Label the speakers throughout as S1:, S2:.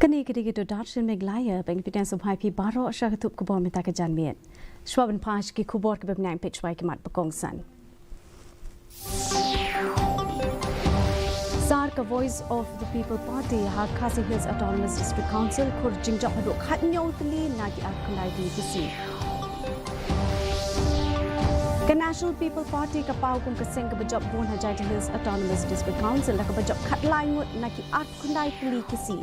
S1: Kani kedi Darshan Meghalaya bang pitan subhai pi baro asha ketup kubor mita ke janmiet. Shwaban pash ki kubor ke bebnang pitchwai ke mat bekongsan. Sarka Voice of the People Party had Khasi Hills Autonomous District Council kur jingjak hadu khatnyo tli nagi akundai di kisi. The National People Party ka pau kum kaseng ka bajab bon JHADC Hills Autonomous District Council la ka bajab khatlai ngut nagi akundai tli kisi.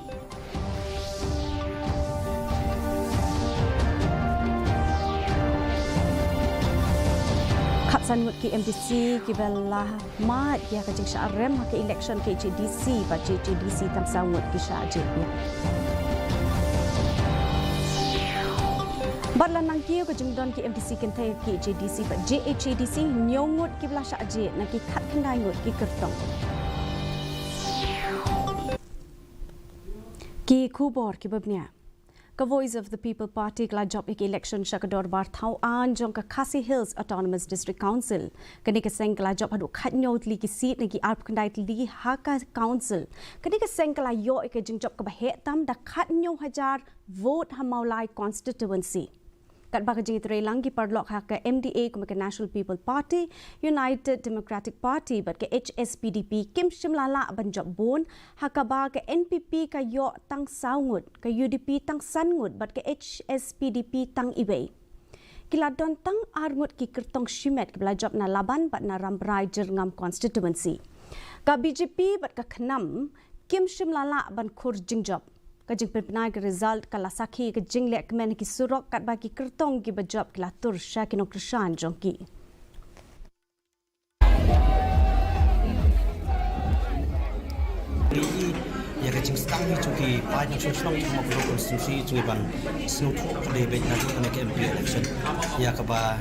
S1: Sanwut ki MDC ki bella mat ya ka jing syarem ke election KHADC ba JHADC tam sanwut ki syajib ya. Badla nang kiyo ka jing don ki MDC kan thai KHADC ba JHADC nyongut ki bella syajib na ki khat khandai ngut ki kertong. Ki kubor ki babnya. The Voice of the People Party kala job ek election shakador bar thau an jong ka Khasi Hills Autonomous District Council kani ka seng kala job hadu khatnyot li ki seat ni ki arp kandai li ha ka council kani ka seng kala yo ek jing job ka ba he tam da khatnyo hajar vote hamaulai constituency kat ba ka jing tre lang ki parlok ha ka MDA ka National People Party United Democratic Party but ka HSPDP kim shimlala ban job bon ha ka ba ka NPP ka yo tang saungut ka UDP tang sangut but ka HSPDP tang ibe kila don tang arngut ki kertong shimet ka bla job na laban bat na rambrai jerngam constituency ka BJP but ka khnam kim shimlala ban khur jing job kajing penai ke result kala sakhi ke jing lek men ki surok kat bagi kertong ki bajab kila tur syakino krishan jongki
S2: ya kajing stang ni cuki banyak sosok yang mau konstitusi cuki ban snow play bet na cuki ke MP election ya kaba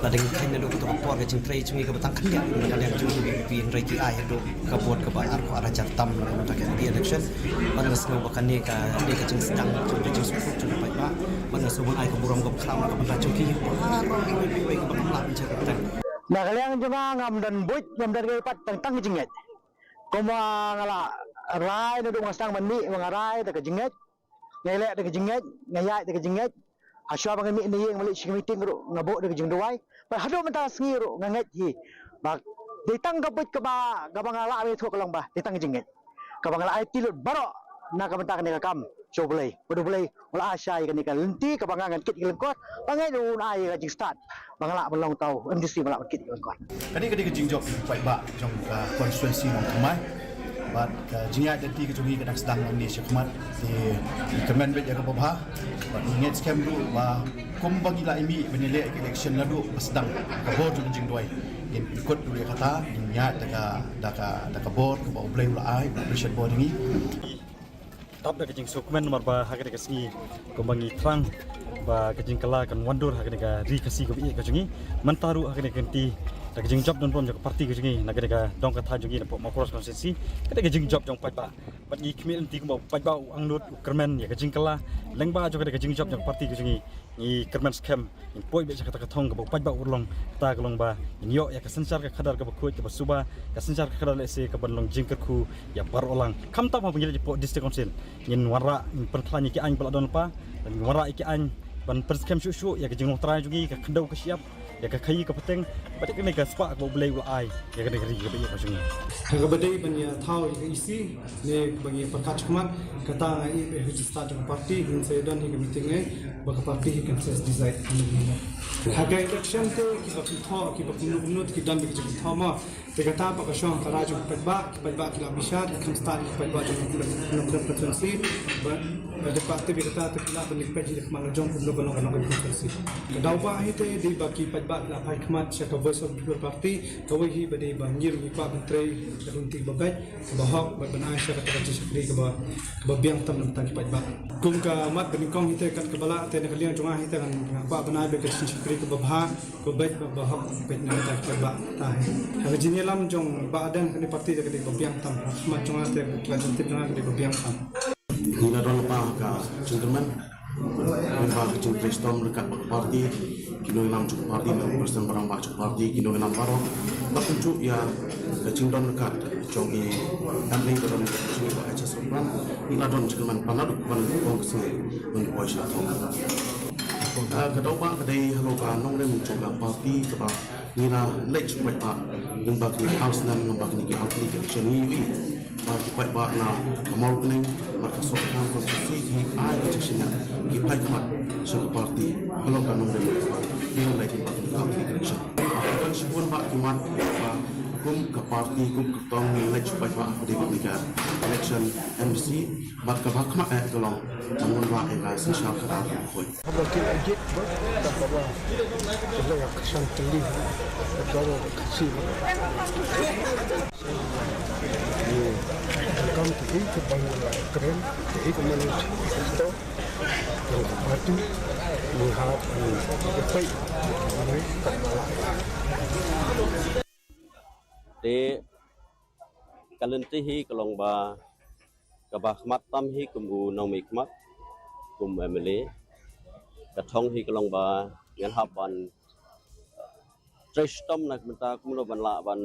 S2: ladeng kene do to por kajing play cuki ke batang kenya kalian cuki pin reki ai do kabot ke bar ko ara jartam na ke MP election mana snow bakan ni ka de kajing stang cuki kajing support cuki pai ba mana subang ai ko buram ko khram ka banta cuki bai ko bakam la bicara kita
S3: na kalian juga ngam dan buit ngam dan pat tang jinget koma ngala rai na dong stang mani mangarai ta kajinget ngele ta kajinget ngayai ta kajinget aswa bang mi ni yang mali meeting ro ngabo ta kajing duai pa hado mata sngi ro nganget hi bak ditang gabut ka ba gabangala be thok lang ba ditang jinget kabangala ai tilut baro na ka mata ka kam so boleh wala asai ka ni ka lenti kabangangan kit ilengkot bangai do ai ka jing start bangala belong tau MDC bala kit ilengkot
S4: kadi kajing job pai ba jong constituency nang kamai but JHADC ke jungi ke sedang ni syakmat di kemen bet jaga babha but ingat scam du ba kom bagila imi benile election ladu sedang ke board jing doi in ikut dulu kata ingat daga board ke bau play ulai operation board ni
S5: tap da kajing sukmen nomor ba hak de kasni kom bangi trang ba kajing kala kan wandur hak de ri kasi ko bi kajungi mantaru hak de ganti da kajing job don pon jok parti kajungi naga dong kata jungi na ma cross constituency kada kajing job jong pat ba bat ni kmi anti ko pat ba angnut kermen ya kajing kala lengba jok kada kajing job jong parti kajungi ni kermen scam in poi be kata kathong ko pat ba urlong ta kolong ba in yo ya kasencar ka khadar ka khoi ka suba kasencar ka khadar lese ka banlong jingker khu ya bar olang kam ta ma bangil po district council in wara in pertlani ki an baladon pa dan wara ki an ban perskem shu ya kajing trai jungi ka khandau ka siap ya ka khai ka pateng batik ni ka spa ko boleh ulai ya ka negeri ka biya pasung
S6: ka badai banya thau isi ne bagi perkat kumat kata ngai register jong parti hin sedan hi meeting ngai baka parti hi kan ses design haga election te ki baki tho ki baki nut ki dan baki tho ma te kata pa ka shong kara jong patba ki la bishat kan start patba jong constituency but de parti bi kata te kila bani page hi ma jong ko balong constituency daw ba hi te di baki patba la pai khmat cha Voice of the People Party kawai hi bade bangir mi pa bentrei runti babai bahok banai sya kata sakri ke biang tam tang ki patba kum ka mat bani kong hi te kan ke bala te ne kalian jonga hi te kan pa banai be ke sakri ke babha ko bai bahok pe na ta patba ta ha jini lam jong ba dan ni parti de ke biang tam mat jonga te ke runti jonga ke biang tam
S4: ila ron pa ka cungkerman ba ka chung brainstorm dekat parti
S7: kino nam cukup parti nam persen barang bak cukup parti kino nam baro bahkan cu ya cingdon dekat cong i amling ko don cing ba aja sobran ila don cingman panaduk ban kong kesini ban boy sha thong kadau ba kadai halo ka nong le muncul ka parti ke ba nila lech bai ba ng bak ni house nan ng bak ni ki outli ke cheni wi ba ki bai ba na kamal kuning marka sok kan konstitusi ki ai ke china ki bai mat so parti halo ka nong le nila lech bak ni outli ke cheni kan sibun ba ki mat ba kum ke parti kum ke tong lech bai ba di ka election MC bat ka bak ma tolong jangan ba ila sosial ka ko
S6: Habaki ajit ber bahwa kita yang kesan tinggi kalau Khasi kam tinggi kebangunan keren tinggi kemudian itu yang berarti melihat baik
S8: de kalentihi kalong ba kabahmat tam hi kumbu nomikmat kum emile kathong hi kalong ba ngan haban trestom nak menta kumno ban la ban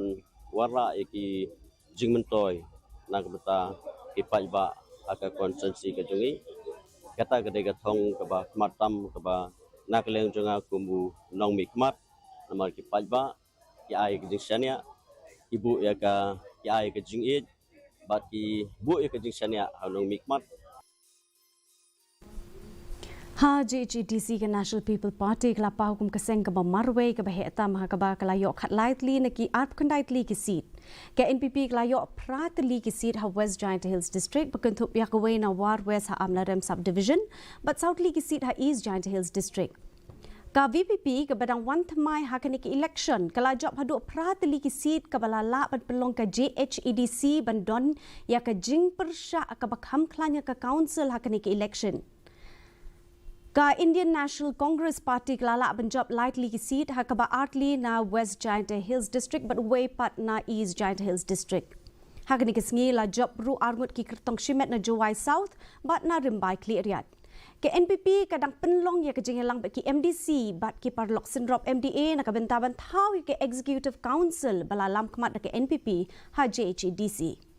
S8: wara iki jingmentoy nak menta ki pai ba aka konsensi ka jungi kata gede kathong ka ba matam ka ba nak leng junga kumbu nomikmat namar ki pai ba ki ai ki jingsania ibu ya ka ki ai ka jingit bat ki bu ya ka jingsania hanong mikmat
S1: Ha JHADC ke National People Party kala pa hukum keseng ke Marway ke baheta mahakaba kala yok khat lightly naki art condightly ki seat ke NPP kala yok pratli ki seat ha West Giant Hills District bekentup ya kaway na War West ha Amlarem subdivision but Southly ki seat ha East Giant Hills District ka VPP ke badang wan thamai ha ke niki election kala job hadu pratli ki seat ke balala ban pelong ke JHADC bandon ya ke jing persha ka bakham klanya ke council ha ke niki election ka Indian National Congress Party kelala benjob lightly ki seat hakaba artly na West Giant Hills District but way pat na East Giant Hills District. Hakani ki sngi la job ru armut ki kertong shimet na Jowai South but na rimbai clear yat. Ke NPP kadang penlong ya ke jingelang ki MDC but ki parlok sindrop MDA na kabentaban tau ki Executive Council balalam kemat na ke NPP ha JHADC.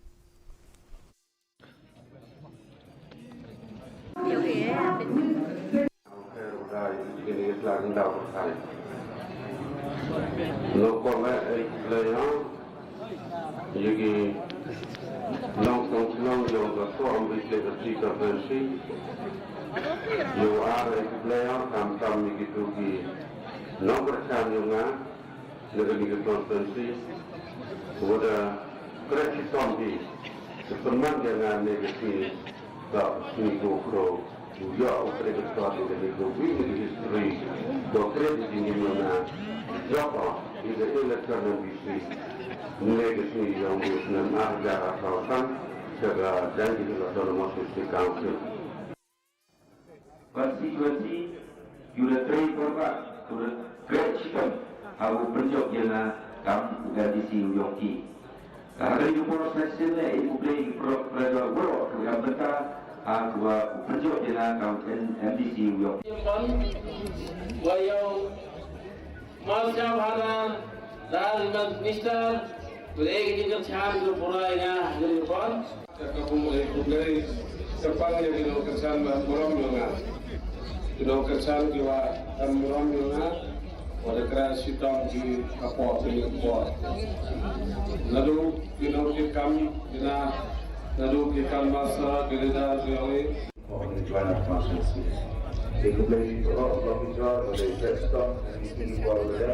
S9: Ya, okey betul ini grup ini history. Dokter di sini mana? Japa di election MPC. Negasi yang bukan ada kawasan segala dan di dalam masuk di council.
S10: Konstitusi sudah terlibat, sudah kerjakan. Aku berjok jena kamu KHADC Yoki. Hari ini proses ini ibu beli program work yang betul. Aku berjok dengan kawasan MDC Uyok.
S11: Wayau Malaysia Bharat dan Minister boleh kita cakap berpulangnya dari pon.
S12: Kamu boleh sepang yang kita kerjakan beram juga. Kita kerjakan juga beram juga. Pada keras hitam di kapal penyumbang. Lalu kita kami dengan lalu kita masa gereda jauh.
S9: Orang jualan masuk sini. Jika beli orang jual boleh desktop ini boleh ada.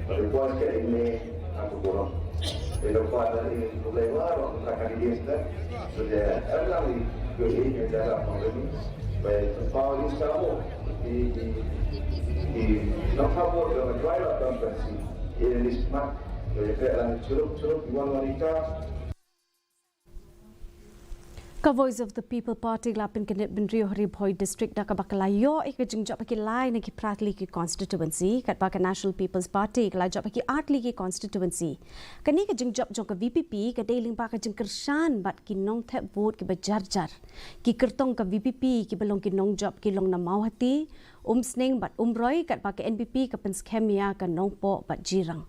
S9: Kalau buat kayak ini aku borong. Kalau buat ini boleh orang akan dihias. Sudah ada lagi beli yang dalam ini. Baik tempat ini sekarang di nampak orang jual atau bersih. Ini smart. Jadi kalau curug jual wanita.
S1: Ka Voice of the People Party lapin kenit benrio Haribhoi District da ka bakalayo ik jingjap ki lai ne ki pratli ki constituency kat ba ka National People's Party ka lajap ki artli ki constituency kani ka jingjap jong ka VPP ka deling ba ka jingkershan bat ki nong the vote ki bajarjar ki kertong ka VPP ki belong ki nong job ki long na mauhati Sning bat Roy kat bagi NPP ke penskemia ke nongpo bat jirang.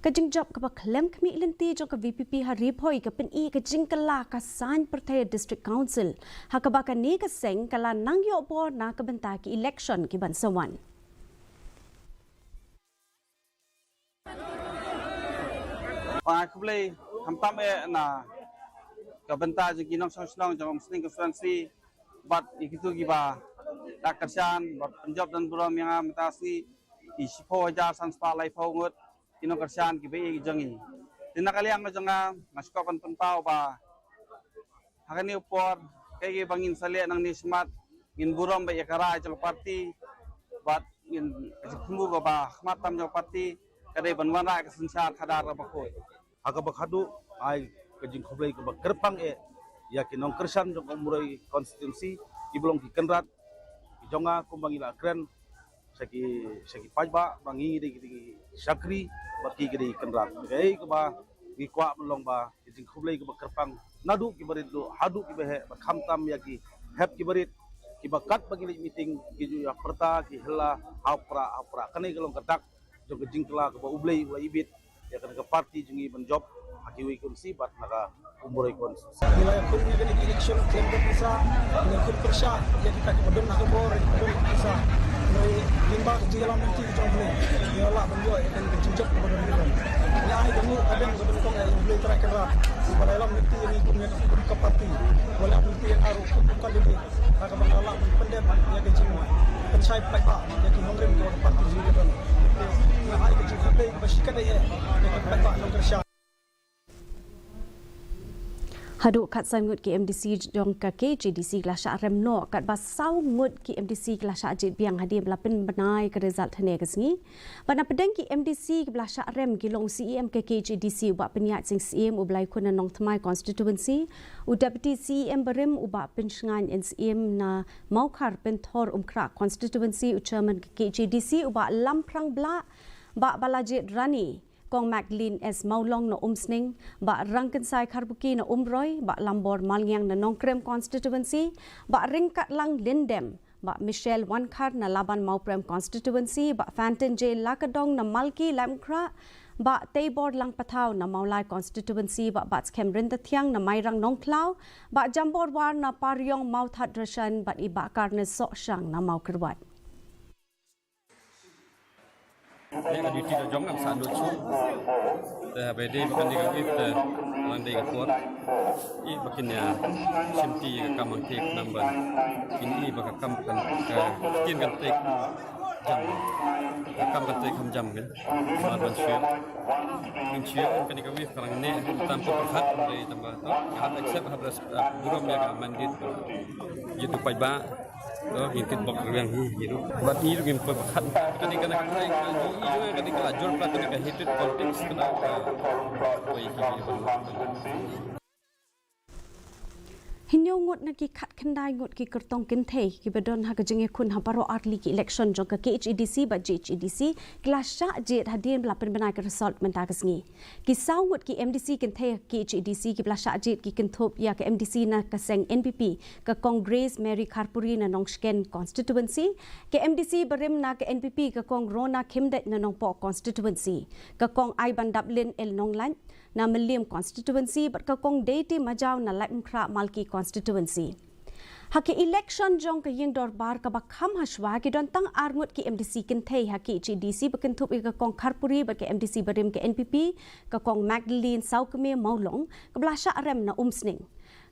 S1: Kajing job ke klem kami lenti jong ke VPP haripoi ke peni ke jingkala ka san pertaya district council. Ha ke baka ni ke seng kala nang yo bo na ke bentar ki election ki bansawan.
S13: Aku boleh hamtam na kebentar je kinong senang jom sering konstituensi bat itu giba tak kerjaan bat penjob dan buram yang mentasi isi po ajar sanspa lai pongut kinong kerjaan gibe jangi tina kali yang jangan ngaskopan pentau ba hakani upor kaya bangin salia nang nismat in buram ba yakara jang parti bat in kumbu ba matam jang parti kadai banwana ke sensar khadar ba khoi aga bakhadu ai kajing khoblai ke kerpang ya kinong kersan jong umurai konstitusi iblong ki kenrat jonga kumbangila kren saki pajba bangi di sakri baki di kenrat ei ke ba gi kwa melong ba kajing khoblai ke kerpang nadu ki barit do hadu ki behe khamtam ya ki hep ki barit ki bakat bagi meeting ki ju ya perta ki hela hapra kanai kelong ketak jong kajing kela ke ba ublai ibit ya ke parti jungi benjob akiwi kunsi bat naga umurai kunsi.
S6: Wilayah punya dari election klaim berpisah dengan kun persya yang kita kemudian nak bor kemudian bisa dari limba kejalan nanti kita boleh ialah benjoy dan kejujak kemudian ini. Ya ai kamu ada yang sebenarnya yang boleh terakhir di dalam nanti ini punya ke parti boleh nanti yang aru bukan ini nak mengalah pendem yang kejima pensai pak yang kimongrim ke parti juga. Ya ai kejujak boleh basikan dia yang pak nak kerja.
S1: Hadu kat sangut ki MDC jong ka KHADC kelasha remno kat basau ngut ki MDC kelasha ajit biang hadir belapin benai ke result hane ke singi. Bana pedang ki MDC kelasha rem ki long CEM ke KHADC ubak peniat sing CEM ublai kuna nong tmai constituency u deputy CEM berim ubak pensengan NCM na maukar pentor umkra constituency u chairman ke KHADC ubak lamprang bla ba balajit rani Kong Magdalene S. Maulong na Sning, ba Rangkensai Karbuki na Roy, ba Lambor Malyang na Nongkrem constituency, ba Ringkat Lang Lindem, ba Michelle Wankar na Laban Mauprem constituency, ba Fanton J. Lakadong na Malki Lamkra, ba Taybor Lang Patau na Maulai constituency, ba Batskem Rindathiang na Mairang Nongklaw, ba Jambor War na Paryong Mauthat Rashan, ba Ibakar na Sokshang na Maukerwat.
S14: Yang ada di dalam jam saat lucu, beda bukan dengan itu, landai kuat. Ini bagiannya simti kamang tek namban. Ini bagai kamkan kian kan tek jam, kamkan tek jam kan, namban siap. Siap kan dengan itu kerana ini tanpa perhat dari tambah tu, ada accept habis buram yang mandit, jadi payba. Mungkin bakal yang hidup. Buat ini juga berkat. Ketika nak try ini juga ketika lajur plat ketika hidup konteks kenapa
S1: Hinyo ngot na ki khat khandai ngot ki kertong kinthe ki bedon ha kajenge kun ha paro arli ki election jong ka KHADC ba JHADC kelasha jet hadin belapen benai ke result menta kesngi ki saungut ki MDC kinthe KHADC ki belasha jet ki kinthop ya ke MDC na kaseng NPP ke Congress Mary Karpuri na Nongsken constituency ke MDC berim na ke NPP ke Kong Rona Khimdet na Nongpo constituency ke Kong Aiban Dublin El Nonglan na Meliam constituency but ka Kong Deity Majau na Lamkra Malki constituency. Haki election jong ka yeng dorbar ka bakham haswa ki don tang arngut ki MDC kinthe haki JHADC bakinthup ka Kong Karpuri ba ke MDC berim ke NPP ka Kong Magdalene Saukme Maulong ka blasha arem na Sning.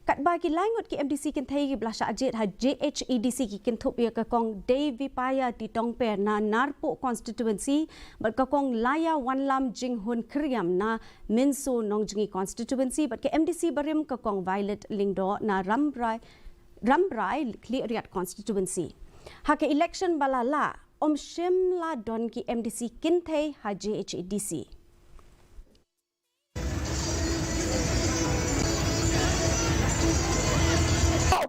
S1: Kat bagi langut ki MDC kinthe ki blasha ajit ha JHADC ki kinthup ka Kong Devi Paya ti Tongpe na Narpo constituency but ka Kong Laya Wanlam Jinghun Kriam na Minso Nongjingi constituency but ke MDC berim ka Kong Violet Lingdo na Rambrai Kliariat constituency. Hake election balala Shimla don ki MDC kinthe ha JHADC.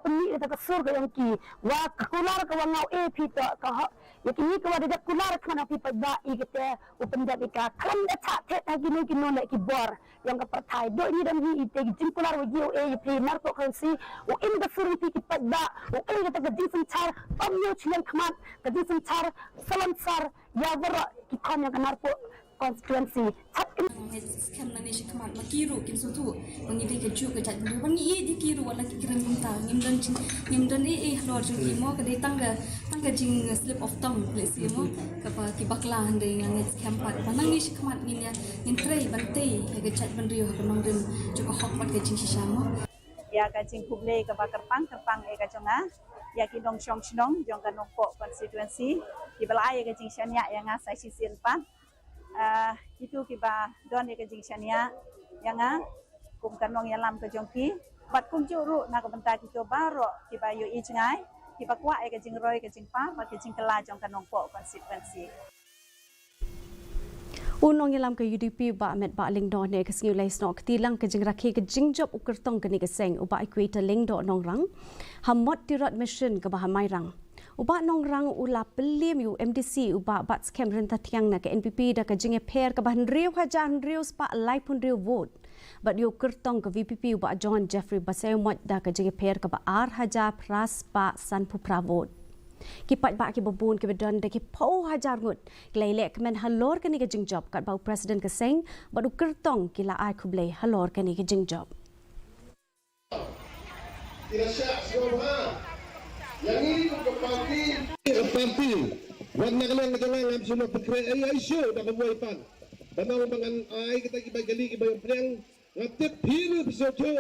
S15: peni kita ke surga yang ki wa kular ke wa ngau pita ka ya kini ke wa de kular kana pi pada I kita upenjat ika kan da cha the ta gini kino le ki bor yang ke pertai do ni dan hi ite jin kular wa gio pi narko kansi u in da suru pi ki pada u in kita ke difen char pamyo chilen khamat ke difen char salam sar ya wara ki kham yang narko constituency
S16: scam na nisha kamat makiru kim sutu bangi di keju ke jat bangi bangi di kiru wala ki kiran bunta ngimdan lor ju ki mo ke tangga jing slip of tongue place mo ka pa ki bakla hande yang scam pat banang nisha kamat ngin trei bante ke jat bandrio ke nongrim ju ka hok pat ke jing shisamo
S17: ya ka jing kuble ka bakar pang ka jonga ya ki dong chong chnong jong ka nongpo constituency ki balai ka jing shania yang asai sisil pan itu kiba don ya kejing shania yang kum kanong yalam ke jongki bat kum juru na ka benta kita baro kiba yo I cengai kiba kwa ya kejing roy kejing pa bat kejing kela jong kanong po konstituensi
S1: Unong yalam ke UDP ba met ba ling don ne ke sniu lai snok tilang ke jing rakhe ke jing job ukertong ke ni ke seng uba equator ling do nong rang hamot tirot mission ke ba mai rang uba nong rang ula pelim yu MDC uba bat scam renta tiang na ke NPP da ke jinge pair ke ban riu hajan riu spa lai pun riu vote bat yu kertong ke VPP uba John Jeffrey Baseo mot da ke jinge pair ke ba ar haja pras pa san pu pra vote kipat ba ki babun ke bedon de ki po hajar ngut klele ke men halor ke ni ke jing job kat bau president ke seng bat u kertong ki la ai khuble halor ke ni ke jing job
S18: yang ini parti warna kalang ngam suno pekre ay show da kaboy pan banaw mangan ay kita kibagali kibayong preng ngatip hiru episode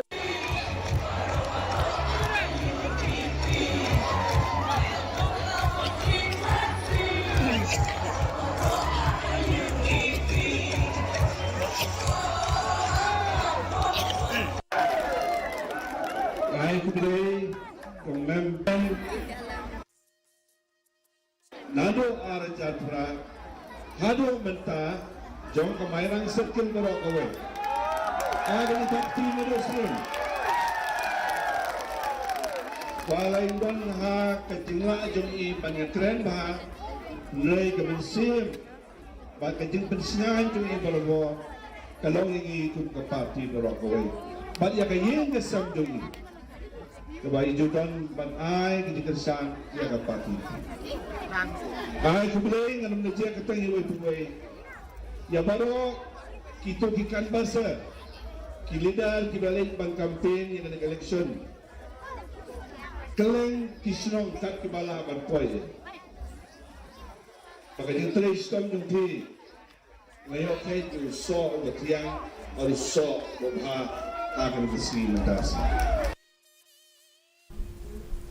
S18: ay kubre kung member nado araja pra hado menta jong kamairang circle ko kawe aga ni top 3 nado stream walay don ha kajingla jong I panyatren ba nei kemensim ba kajing pensingan jong I balawo kalau ini kum ke parti ko kawe ba ya kayen ke samdong kebaik judan ban ai kekersan dia ke parti ai kemudian ngam nejia ketang iwe tuwe ya baru kita kikan basa ki leader ki balik bang campaign yang ada election keleng kisnong kat ke bala ban poi maka dia terus tom dungti ngayo kai tu so ke tiang atau so bobha akan besi mendas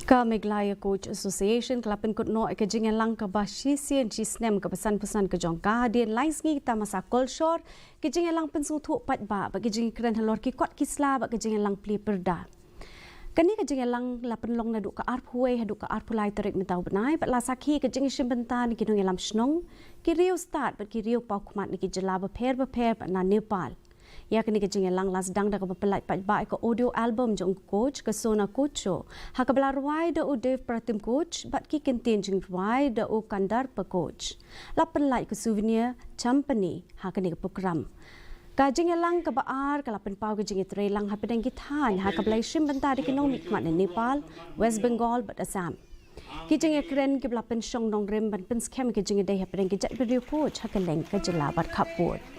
S1: Ka Meghalaya Coach Association kelapin kut no ke jing lang ka ba shi sien chi snem ka pesan-pesan ke jong ka dien lais ngi ta masa kolshor ke jing lang pensu thu pat ba ke jing kren halor ki kot kisla ba ke jing lang pli perda kani ke jing lang lapin long na du ka ar phuai hadu ka ar phulai tarik mentau benai ba la sakhi ke jing shim bentan ki nong lam snong ki rio start ba ki rio pau khmat ni ki jela ba pher ba na Nepal ya kini ke jing lang las dang da ka pelai pat ba ko audio album jong coach ke sona coach ha ka bla ruai da u dev pratim coach bat ki kentin jing ruai da u kandar pa coach la pelai ke souvenir company ha kini ke program ka jing lang ka ba ar ka la pen pau ke jing tre lang ha pedang ki than ha ka blai shim banta de economic mat Nepal West Bengal but Assam ki jing kren ki bla pen shong dong rem ban pen scam ki jing de ha pedang ki jat video coach ha ka leng ka jela bat khapot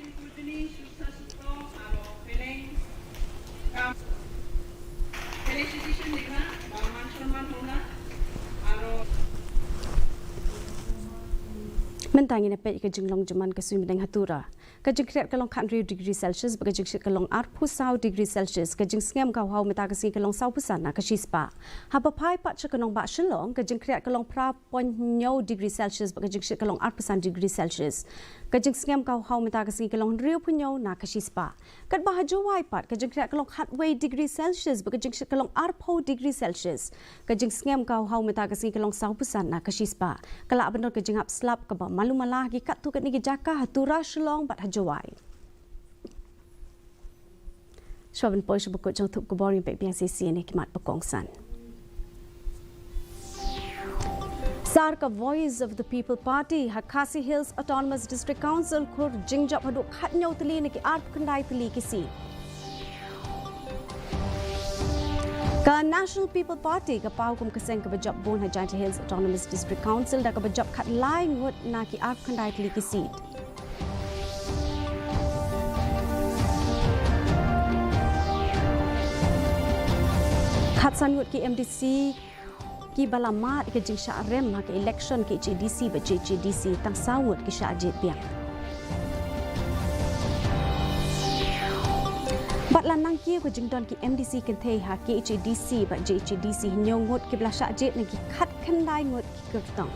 S1: mentang ini pek ke jinglong jaman ke sui medang hatura ke jing kreat kalong kan degree celsius ke jing shit kalong 8 degree celsius ke jing ngam ka hau meta ke si kalong 100% na ke shispa ha pa pai pat che kanong ba shilong ke jing kreat kalong pra pon degree celsius ke jing shit kalong 8% degree celsius ke jing ngam ka hau meta ke si kalong riu punyo na ke shispa kat ba haju wai pat ke jing kreat kalong hatway degree celsius ke jing shit kalong 8 degree celsius ke jing ngam ka hau meta ke si kalong 100% na ke shispa kala benor ke jing ap slap ke ba malu malah gi kat tu kat ni jaka hatura shilong bat hajawai Shawan poi sebukut jong thup ke boring pe biang sisi ni kimat pekongsan Tar ka Voice of the People Party ha Khasi Hills Autonomous District Council kur jingjap hadu khatnyo tali ni ki arp kandai tali ki si. Ka National People Party ka pau kum kaseng ka bajap bon ha Khasi Hills Autonomous District Council da ka bajap khat lai ngot na ki arp kandai tali ki si. Khatsan ngot ki MDC ki balamat ke jing sya rem ha ke election ke JHADC ba JHADC tang sawut ki sya jet biang. Bat lanang ki ke jing don ki MDC kan thei ha ke JHADC ba JHADC nyongot ki bla sya jet ni ki khat khandai ngot ki kertang.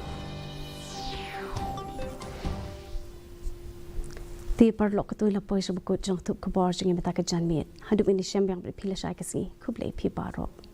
S1: Ti parlok tu la poi sebut jong tu kebor jing meta ke janmit. Hadup ini syam yang berpilih saya ke sini. Kublai pi barok.